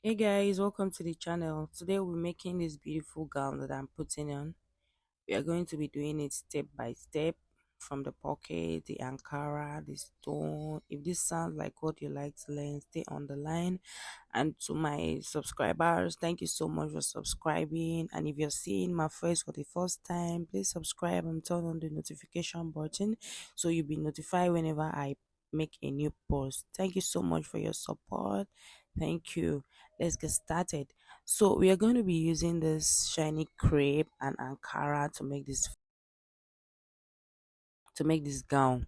Hey guys, welcome to the channel. Today we're making this beautiful gown that I'm putting on. We are going to be doing it step by step from the pocket, the Ankara, the stone. If this sounds like what you like to learn, stay on the line. And to my subscribers, thank you so much for subscribing. And if you're seeing my face for the first time, please subscribe and turn on the notification button so you'll be notified whenever I make a new post. Thank you so much for your support. Thank you. Let's get started. So we are going to be using this shiny crepe and Ankara to make this gown.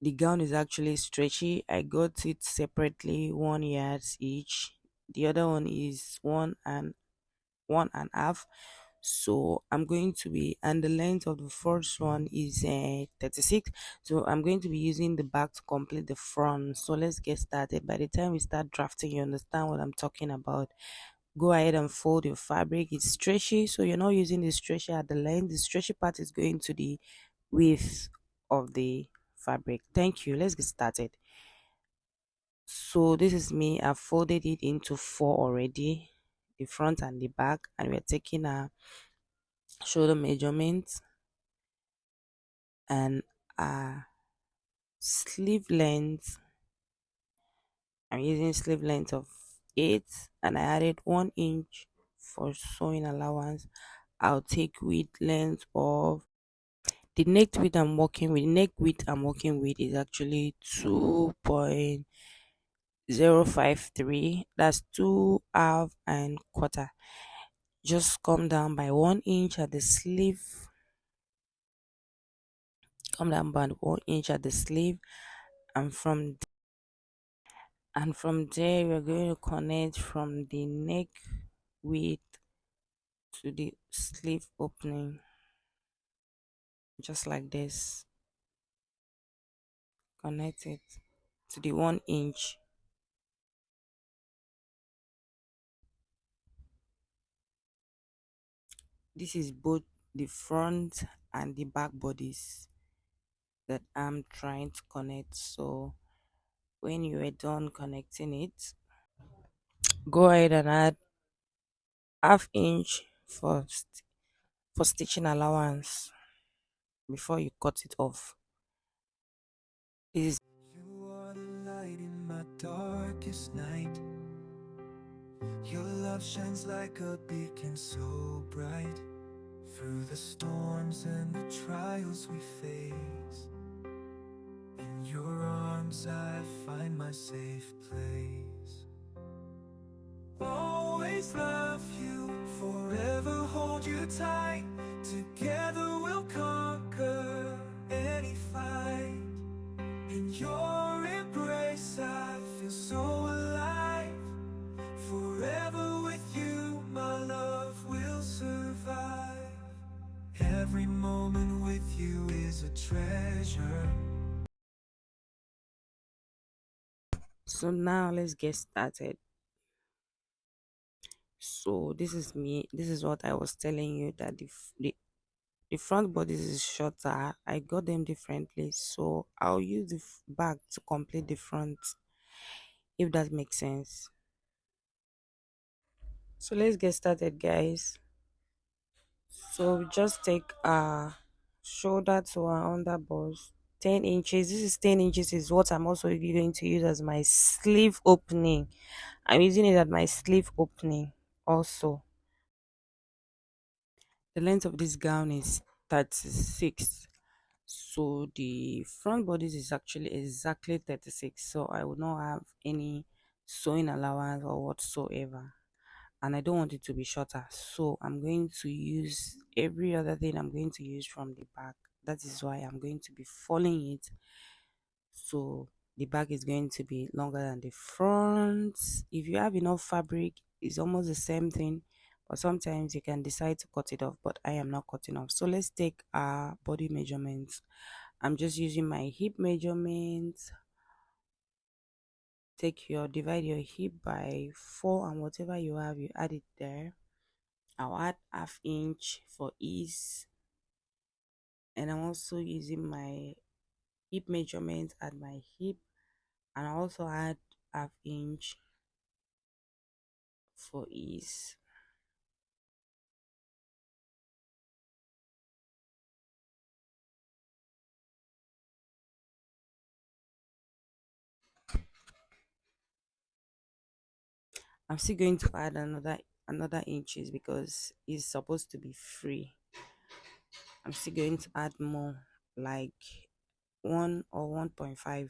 The gown is actually stretchy. I got it separately, 1 yard each. The other one is one and a half. So I'm going to be, and the length of the first one is 36. So I'm going to be using the back to complete the front. So let's get started. By the time we start drafting, you understand what I'm talking about. Go ahead and fold your fabric. It's stretchy, so you're not using the stretchy at the length. The stretchy part is going to the width of the fabric. Thank you. Let's get started. So this is me. I've folded it into four already, the front and the back, and we're taking a shoulder measurement and a sleeve length. I'm using sleeve length of 8, and I added 1 inch for sewing allowance. I'll take width length of the neck width I'm working with is actually 2.053. That's 2.5 and quarter. Just come down by 1 inch at the sleeve. Come down by 1 inch at the sleeve, and from there we're going to connect from the neck width to the sleeve opening, just like this. Connect it to the 1 inch. This is both the front and the back bodies that I'm trying to connect. So when you are done connecting it, go ahead and add half inch for stitching allowance before you cut it off. This is You are the light in my darkest night. Your love shines like a beacon so bright. Through the storms and the trials we face, in your arms I find my safe place. Always love you, forever hold you tight. Together we'll conquer any fight. In your embrace I feel so alive. Forever with you my love will survive. Every moment with you is a treasure. so now let's get started. So this is me. This is what I was telling you, that the front bodies is shorter. I got them differently, so I'll use the back to complete the front, if that makes sense. So let's get started, guys. So we just take our shoulder to our under bust, 10 inches. This is 10 inches is what I'm also going to use as my sleeve opening. I'm using it at my sleeve opening also. The length of this gown is 36. So the front bodies is actually exactly 36. So I will not have any sewing allowance or whatsoever. And I don't want it to be shorter. So I'm going to use every other thing I'm going to use from the back. That is why I'm going to be folding it. So the back is going to be longer than the front. If you have enough fabric, it's almost the same thing. But sometimes you can decide to cut it off, but I am not cutting off. So let's take our body measurements. I'm just using my hip measurements. Divide your hip by 4, and whatever you have, you add it there. I'll add half inch for ease, and I'm also using my hip measurement at my hip, and I also add half inch for ease. I'm still going to add another inches because it's supposed to be free. I'm still going to add more, like 1 or 1.5.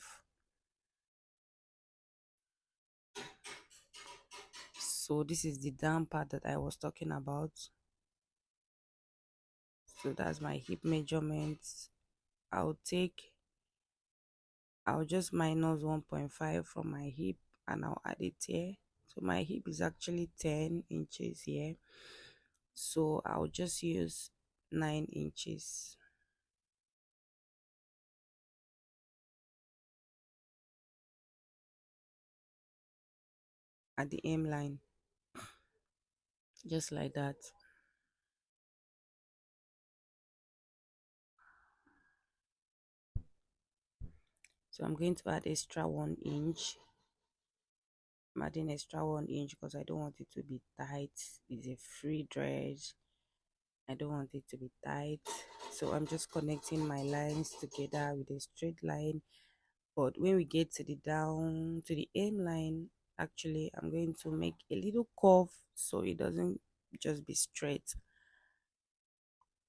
So this is the down part that I was talking about. So that's my hip measurements. I'll take I'll just minus 1.5 from my hip and I'll add it here. So my hip is actually 10 inches here. So I'll just use 9 inches at the M line, just like that. So I'm going to add extra 1 inch. I'm adding extra 1 inch because I don't want it to be tight. It's a free dress. I don't want it to be tight. So I'm just connecting my lines together with a straight line. But when we get to the down to the M line, actually I'm going to make a little curve so it doesn't just be straight.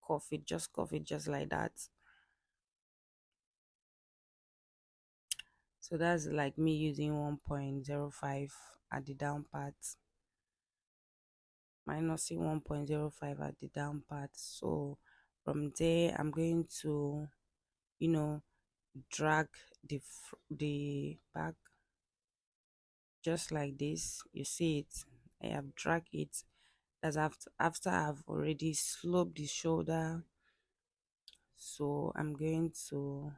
Curve it just like that. So that's like me using 1.05 at the down part, minusing 1.05 at the down part. So from there I'm going to, you know, drag the back just like this. You see it, I have dragged it. That's after I've already sloped the shoulder. So I'm going to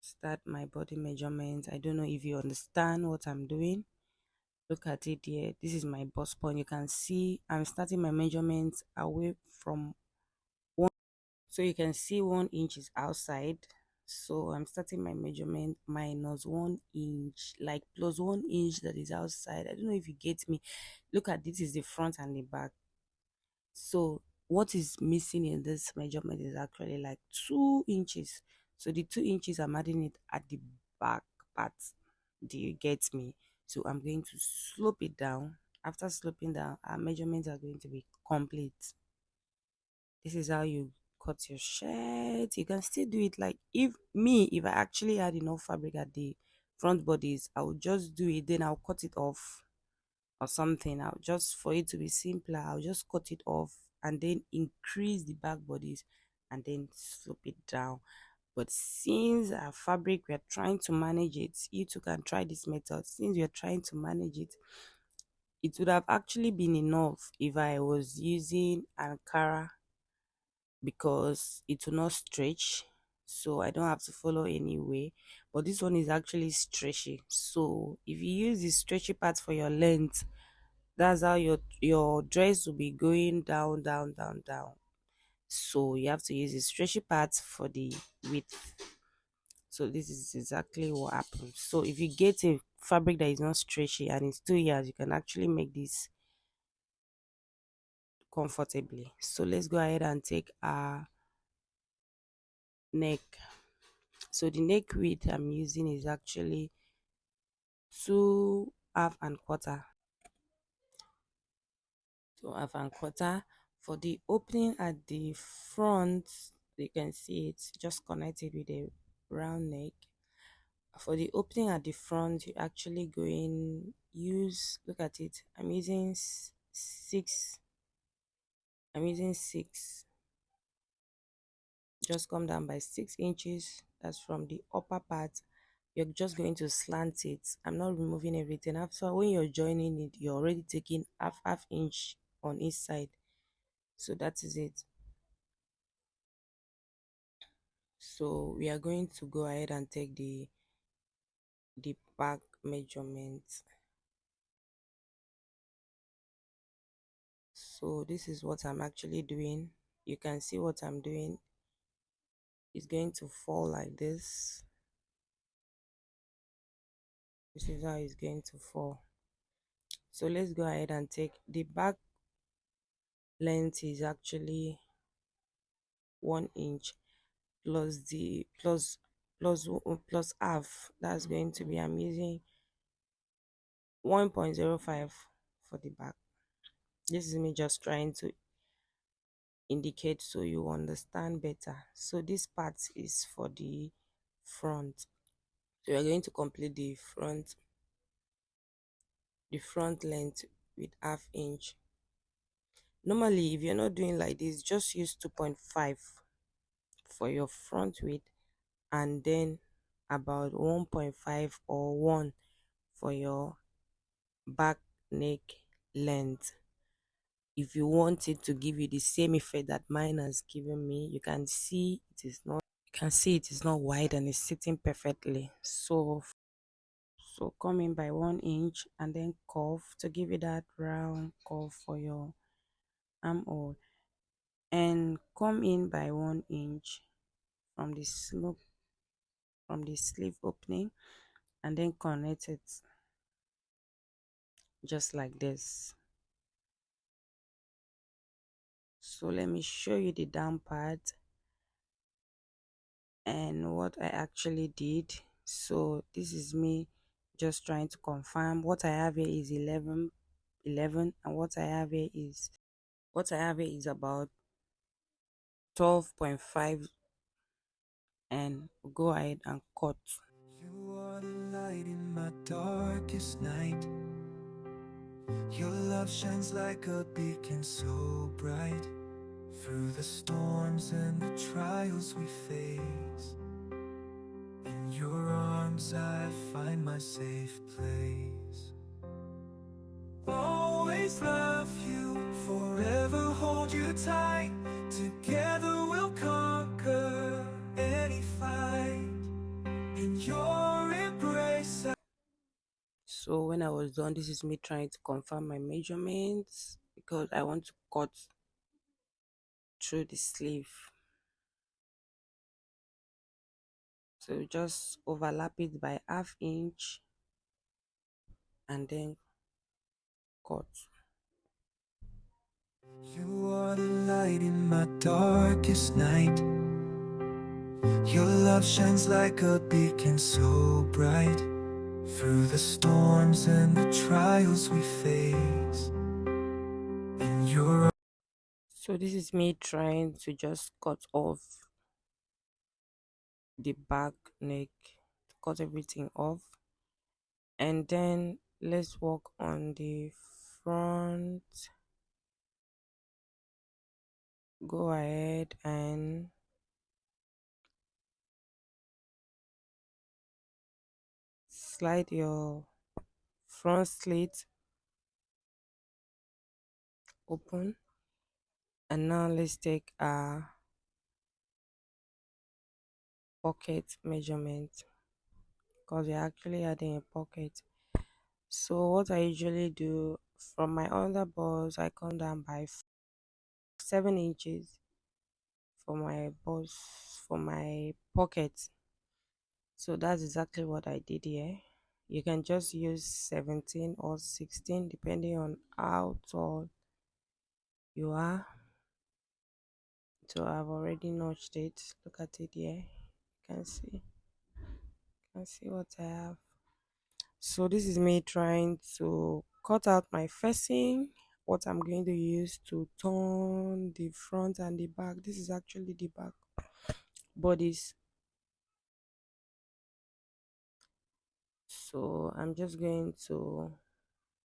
start my body measurement. I don't know if you understand what I'm doing. Look at it here. This is my bust point. You can see I'm starting my measurements away from one. So you can see 1 inch is outside. So I'm starting my measurement minus 1 inch, like plus 1 inch that is outside. I don't know if you get me. Look at this is the front and the back. So what is missing in this measurement is actually like 2 inches. So the 2 inches I'm adding it at the back part. Do you get me? So I'm going to slope it down. After sloping down, our measurements are going to be complete. This is how you cut your shirt. You can still do it like if I actually had enough fabric at the front bodies, I would just do it, then I'll cut it off or something. I'll just, for it to be simpler, I'll just cut it off and then increase the back bodies and then slope it down. But since our fabric, we are trying to manage it, you too can try this method. Since we are trying to manage it, it would have actually been enough if I was using Ankara because it will not stretch. So I don't have to follow any way. But this one is actually stretchy. So if you use the stretchy part for your length, that's how your dress will be going down, down, down, down. So you have to use the stretchy part for the width. So this is exactly what happens. So if you get a fabric that is not stretchy and it's 2 years, you can actually make this comfortably. So let's go ahead and take our neck. So the neck width I'm using is actually 2.5 1/4. 2.5 1/4. For the opening at the front, you can see it just connected with a round neck. For the opening at the front, you actually use, look at it, I'm using 6. Just come down by 6 inches. That's from the upper part. You're just going to slant it. I'm not removing everything. After, when you're joining it, you're already taking half inch on each side. So that is it. So we are going to go ahead and take the back measurement. So this is what I'm actually doing. You can see what I'm doing. It's going to fall like this. This is how it's going to fall. So let's go ahead and take the back length is actually 1 inch plus the plus half. That's going to be, I'm using 1.05 for the back. This is me just trying to indicate so you understand better. So this part is for the front. So we're going to complete the front length with half inch. Normally, if you're not doing like this, just use 2.5 for your front width, and then about 1.5 or 1 for your back neck length. If you want it to give you the same effect that mine has given me, you can see it is not wide and it's sitting perfectly. So come in by 1 inch and then curve to give you that round curve for your armhole, and come in by 1 inch from the slope from the sleeve opening, and then connect it just like this. So let me show you the down part and what I actually did. So this is me just trying to confirm. What I have here is 11, and what I have here is about 12.5, and go ahead and cut. You are the light in my darkest night. Your love shines like a beacon so bright. Through the storms and the trials we face, in your arms I find my safe place. Always love you, forever hold you tight. Together we'll conquer any fight. In your embrace So when I was done, this is me trying to confirm my measurements because I want to cut through the sleeve. So just overlap it by half inch and then cut. You are the light in my darkest night. Your love shines like a beacon so bright. Through the storms and the trials we face, in your So this is me trying to just cut off the back neck, to cut everything off, and then let's work on the front. Go ahead and slide your front slit open, and now let's take a pocket measurement because we're actually adding a pocket. So what I usually do, from my underbust I come down by 7 inches for my bust for my pocket. So that's exactly what I did here. You can just use 17 or 16 depending on how tall you are. So I've already notched it. Look at it here. You can see what I have. So this is me trying to cut out my facing, what I'm going to use to turn the front and the back. This is actually the back bodice. So I'm just going to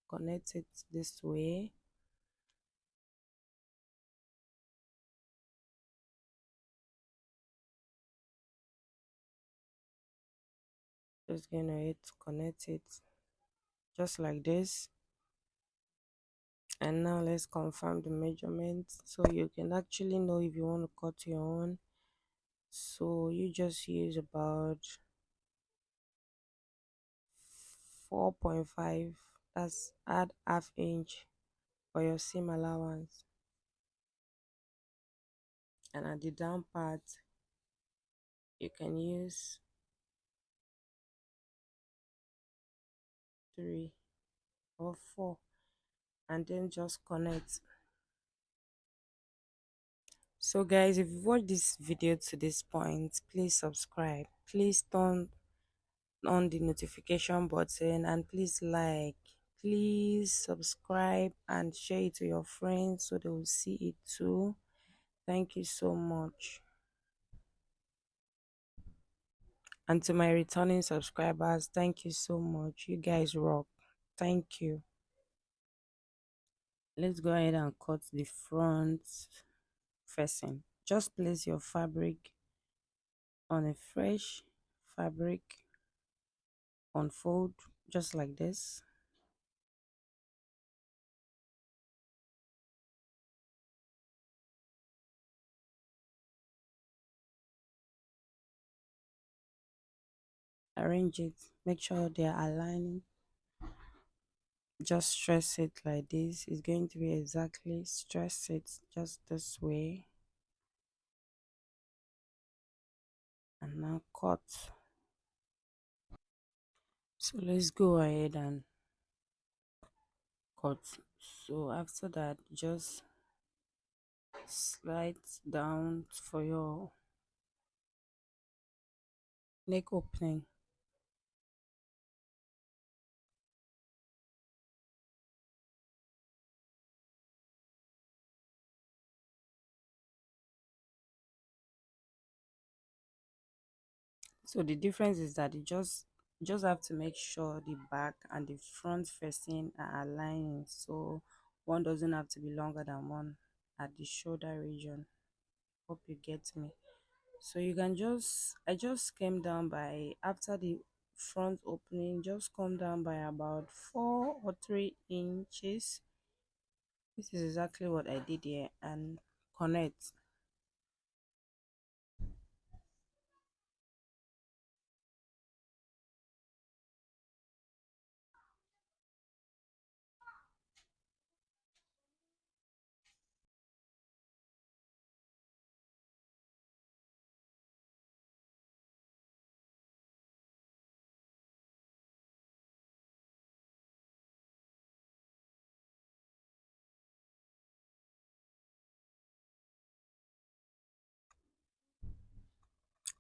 connect it this way. Just going to connect it just like this. And now let's confirm the measurement so you can actually know if you want to cut your own. So you just use about 4.5, that's add half inch for your seam allowance, and at the down part you can use 3 or 4. and then just connect. So guys, if you've watched this video to this point, please subscribe, please turn on the notification button, and please like, please subscribe and share it to your friends so they will see it too. Thank you so much. And to my returning subscribers, thank you so much. You guys rock. Thank you. Let's go ahead and cut the front facing. Just place your fabric on a fresh fabric, unfold just like this. Arrange it, make sure they are aligning. Just stress it like this. It's going to be exactly stress it just this way, and now cut. So let's go ahead and cut. So after that, just slide down for your neck opening. So the difference is that you just have to make sure the back and the front facing are aligning, so one doesn't have to be longer than one at the shoulder region. Hope you get me. So you can just, I just came down by, after the front opening, just come down by about 4 or 3 inches. This is exactly what I did here, and connect.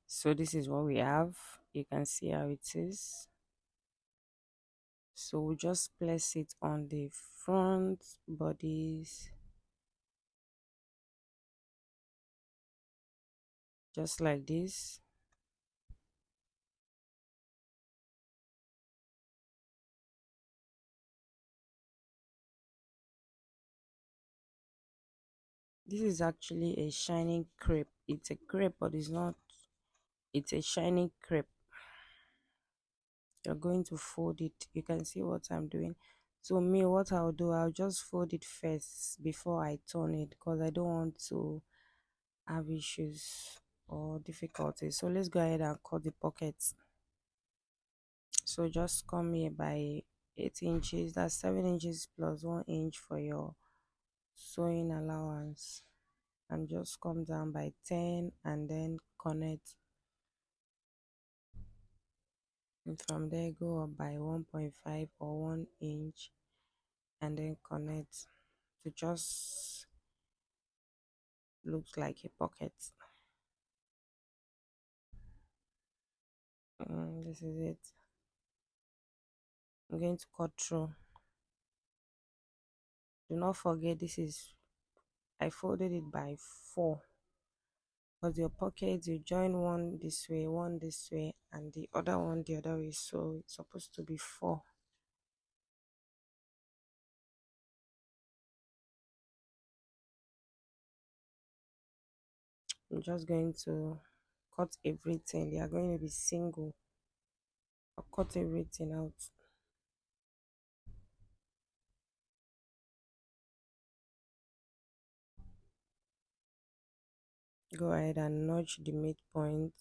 So this is what we have. You can see how it is. So we just place it on the front bodies just like this. This is actually a shining crepe. It's a crepe, but it's not, it's a shining crepe. You're going to fold it. You can see what I'm doing. So me, what I'll do, I'll just fold it first before I turn it, because I don't want to have issues or difficulties. So let's go ahead and cut the pockets. So just come here by 8 inches, that's 7 inches plus 1 inch for your sewing allowance, and just come down by 10 and then connect, and from there go up by 1.5 or 1 inch and then connect to just looks like a pocket. This is it. I'm going to cut through. Do not forget, this is, I folded it by 4, because your pockets, you join one this way, one this way, and the other one the other way, so it's supposed to be 4. I'm just going to cut everything. They are going to be single. I'll cut everything out. Go ahead and notch the midpoint.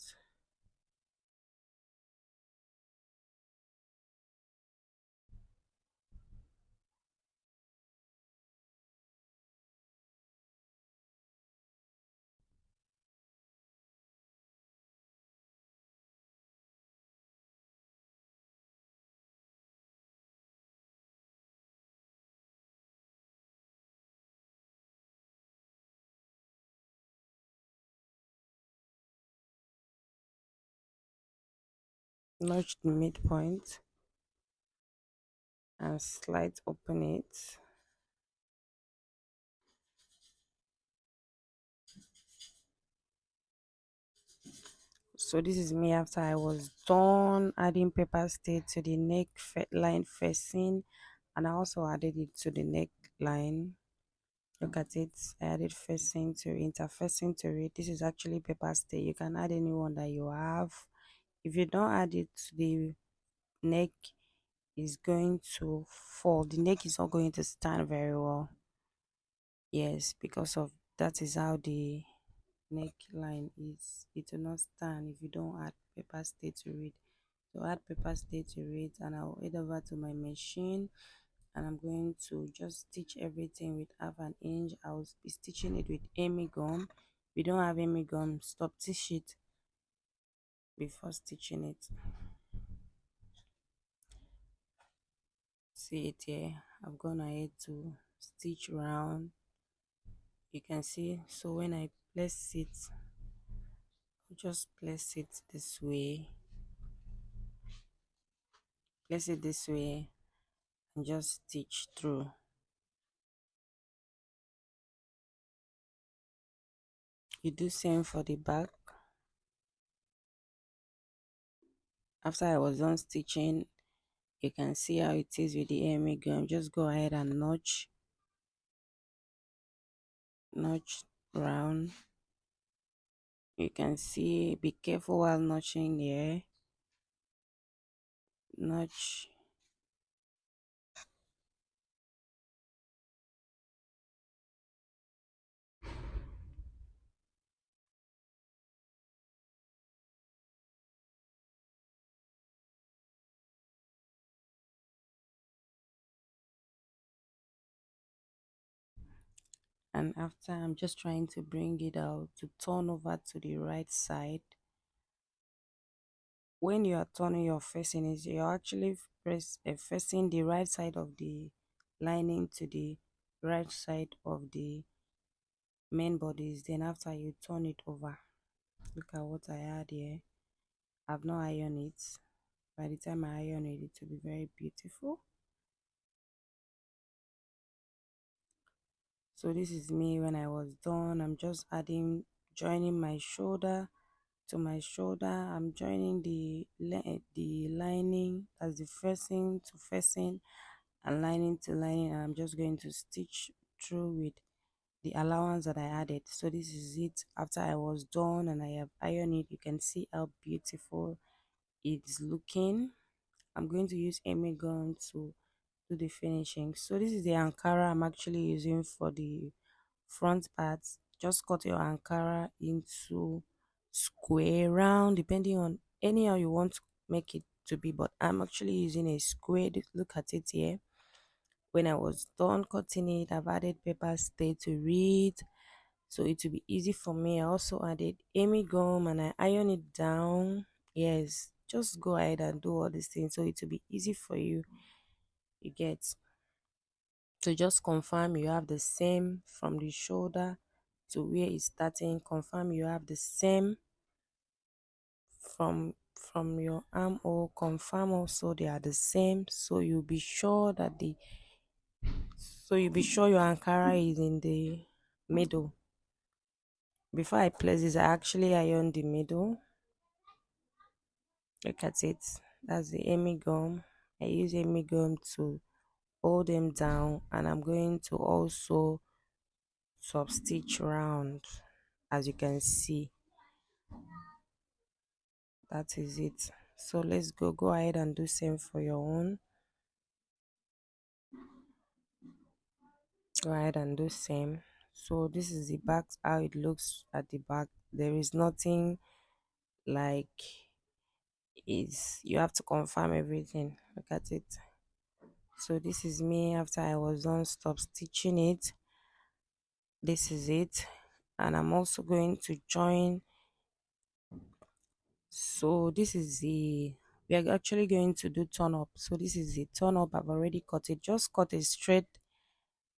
notch the midpoint and slide open it. So this is me after I was done adding paper stay to the line facing, and I also added it to the neckline. Look at it. I added facing to interfacing to it. This is actually paper stay. You can add any one that you have. If you don't add it to the neck, is going to fall. The neck is not going to stand very well. Yes, because of that is how the neckline is. It will not stand if you don't add paper stay to it. So add paper stay to it, and I'll head over to my machine, and I'm going to just stitch everything with half an inch. I'll be stitching it with Amy gum. If you don't have Amy gum, stop stitch it before stitching it. See it here. I've gone ahead to stitch round. You can see. So when I place it, I'll just place it this way. Place it this way and just stitch through. You do same for the back. After I was done stitching, you can see how it is with the Amy gum. Just go ahead and notch round. You can see, be careful while notching here. Notch. And after, I'm just trying to bring it out to turn over to the right side. When you are turning your facing, is you're actually facing the right side of the lining to the right side of the main bodies. Then after, you turn it over. Look at what I had here. I've not ironed it. By the time I iron it, it will be very beautiful. So this is me when I was done. I'm just joining my shoulder to my shoulder. I'm joining the lining, as the facing to facing and lining to lining, and I'm just going to stitch through with the allowance that I added. So this is it after I was done and I have ironed it. You can see how beautiful it's looking. I'm going to use Amy gun to do the finishing. So this is the Ankara I'm actually using for the front parts. Just cut your Ankara into square, round, depending on anyhow you want to make it to be, but I'm actually using a square. Look at it here. When I was done cutting it, I've added paper stay to read, so it will be easy for me. I also added Amy gum and I iron it down. Yes, just go ahead and do all these things so it will be easy for you. You get. So just confirm you have the same from the shoulder to where it's starting. Confirm you have the same from your armhole. Confirm also they are the same. So you'll be sure that your Ankara is in the middle. Before I place this, I actually iron the middle. Look at it. That's the Amy gum. I use Amy gum to hold them down, and I'm going to also sub stitch round, as you can see. That is it. So let's go ahead and do same for your own. Go ahead and do same. So this is the back, how it looks at the back. There is nothing like, is you have to confirm everything. Look at it. So this is me after I was done stop stitching it. This is it, and I'm also going to join. So this is the, we are actually going to do turn up. So this is the turn up. I've already cut it. Just cut it straight,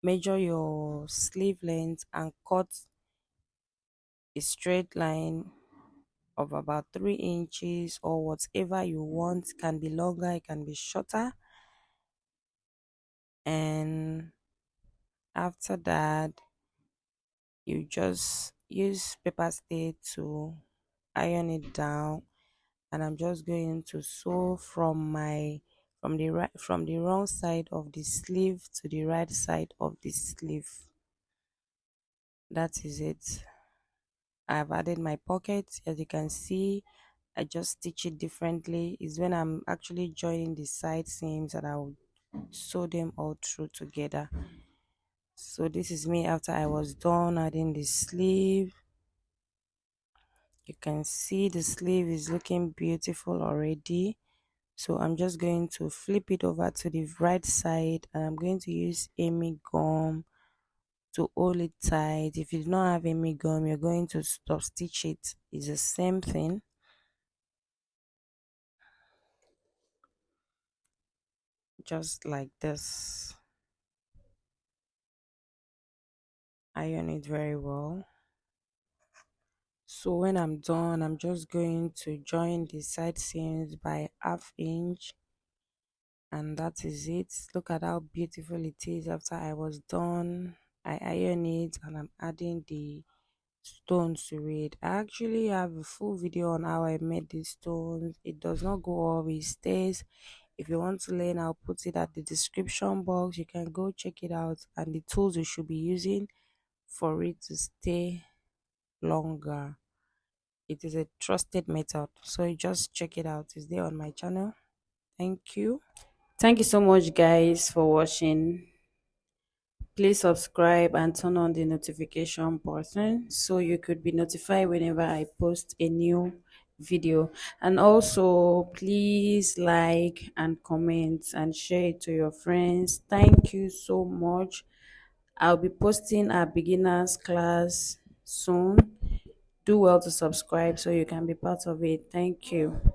measure your sleeve length and cut a straight line of about 3 inches or whatever you want. It can be longer, it can be shorter. And after that, you just use paper stay to iron it down. And I'm just going to sew from the wrong side of the sleeve to the right side of the sleeve. That is it. I've added my pockets. As you can see, I just stitch it differently. Is when I'm actually joining the side seams and I will sew them all through together. So this is me after I was done adding the sleeve. You can see the sleeve is looking beautiful already. So I'm just going to flip it over to the right side and I'm going to use Amy gum to hold it tight. If you do not have Amy gum, you're going to stop stitch it. It's the same thing. Just like this. Iron it very well. So when I'm done, I'm just going to join the side seams by 1/2 inch, and that is it. Look at how beautiful it is after I was done. I iron it and I'm adding the stones to it. I actually have a full video on how I made these stones. It does not go off, it stays. If you want to learn, I'll put it at the description box. You can go check it out and the tools you should be using for it to stay longer. It is a trusted method, so you just check it out. It's there on my channel. Thank you. Thank you so much, guys, for watching. Please subscribe and turn on the notification button so you could be notified whenever I post a new video. And also, please like and comment and share it to your friends. Thank you so much. I'll be posting a beginners class soon. Do well to subscribe so you can be part of it. Thank you.